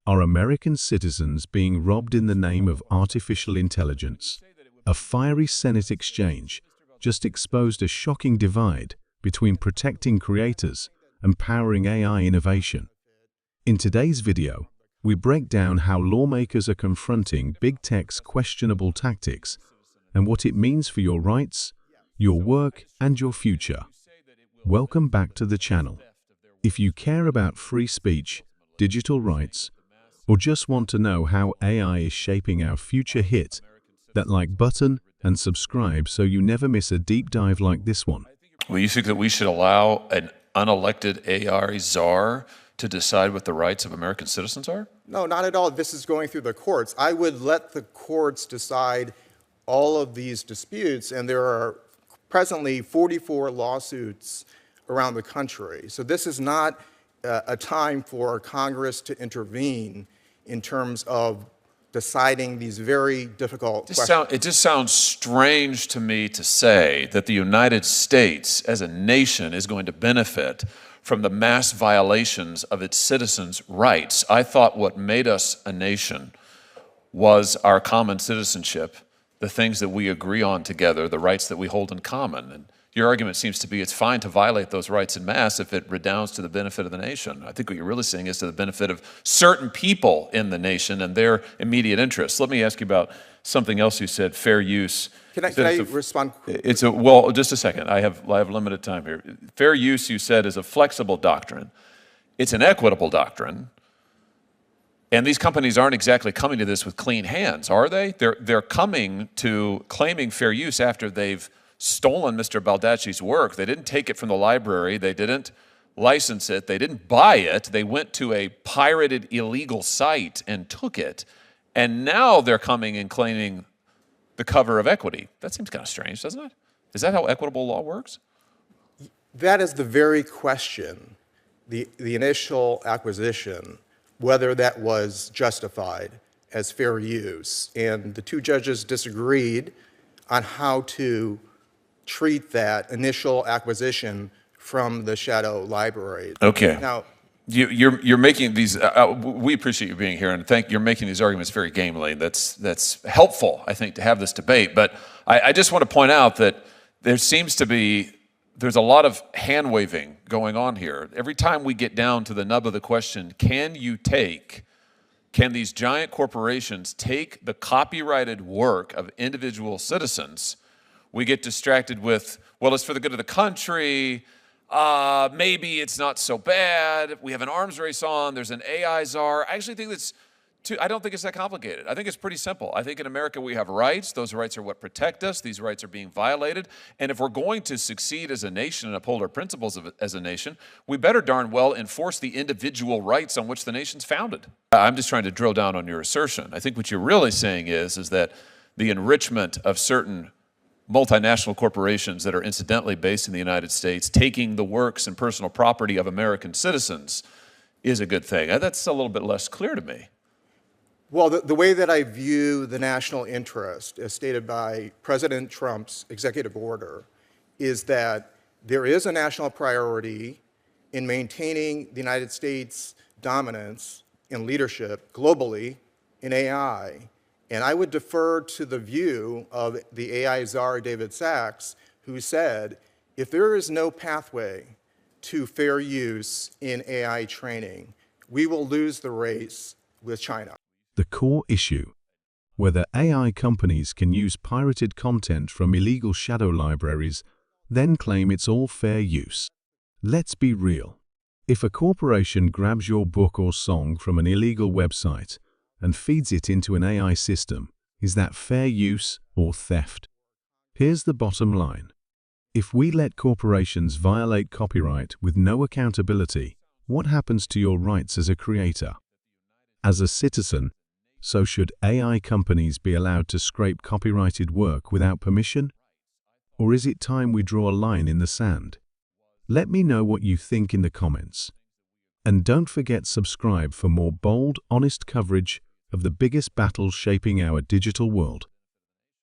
Are American citizens being robbed in the name of artificial intelligence? A fiery Senate exchange just exposed a shocking divide between protecting creators and powering AI innovation. In today's video, we break down how lawmakers are confronting big tech's questionable tactics and what it means for your rights, your work, and your future. Welcome back to the channel. If you care about free speech, digital rights, or just want to know how AI is shaping our future, hit that like button and subscribe so you never miss a deep dive like this one. Well, you think that we should allow an unelected AI czar to decide what the rights of American citizens are? No, not at all. This is going through the courts. I would let the courts decide all of these disputes, and there are presently 44 lawsuits around the country. So this is not a time for Congress to intervene in terms of deciding these very difficult questions. It just sounds strange to me to say that the United States as a nation is going to benefit from the mass violations of its citizens' rights. I thought what made us a nation was our common citizenship, the things that we agree on together, the rights that we hold in common. And your argument seems to be it's fine to violate those rights en masse if it redounds to the benefit of the nation. I think what you're really saying is to the benefit of certain people in the nation and their immediate interests. Let me ask you about something else you said, fair use. Can I respond? Well, just a second. I have limited time here. Fair use, you said, is a flexible doctrine. It's an equitable doctrine. And these companies aren't exactly coming to this with clean hands, are they? They're coming to claiming fair use after they've stolen Mr. Baldacci's work. They didn't take it from the library. They didn't license it. They didn't buy it. They went to a pirated illegal site and took it. And now they're coming and claiming the cover of equity. That seems kind of strange, doesn't it? Is that how equitable law works? That is the very question, the initial acquisition, whether that was justified as fair use. And the two judges disagreed on how to treat that initial acquisition from the shadow library. Okay. Now, you're making these. We appreciate you being here, and you're making these arguments very gamely. That's helpful, I think, to have this debate. But I just want to point out that there's a lot of hand waving going on here. Every time we get down to the nub of the question, can these giant corporations take the copyrighted work of individual citizens? We get distracted with, well, it's for the good of the country. Maybe it's not so bad. We have an arms race on. There's an AI czar. I actually think I don't think it's that complicated. I think it's pretty simple. I think in America we have rights. Those rights are what protect us. These rights are being violated. And if we're going to succeed as a nation and uphold our principles as a nation, we better darn well enforce the individual rights on which the nation's founded. I'm just trying to drill down on your assertion. I think what you're really saying is that the enrichment of certain multinational corporations that are incidentally based in the United States, taking the works and personal property of American citizens is a good thing. That's a little bit less clear to me. well, the way that I view the national interest, as stated by President Trump's executive order, is that there is a national priority in maintaining the United States' dominance and leadership globally in AI. And I would defer to the view of the AI czar, David Sachs, who said, if there is no pathway to fair use in AI training, we will lose the race with China. The core issue: whether AI companies can use pirated content from illegal shadow libraries, then claim it's all fair use. Let's be real. If a corporation grabs your book or song from an illegal website and feeds it into an AI system, is that fair use or theft? Here's the bottom line. If we let corporations violate copyright with no accountability, what happens to your rights as a creator? As a citizen, so should AI companies be allowed to scrape copyrighted work without permission? Or is it time we draw a line in the sand? Let me know what you think in the comments. And don't forget to subscribe for more bold, honest coverage of the biggest battles shaping our digital world.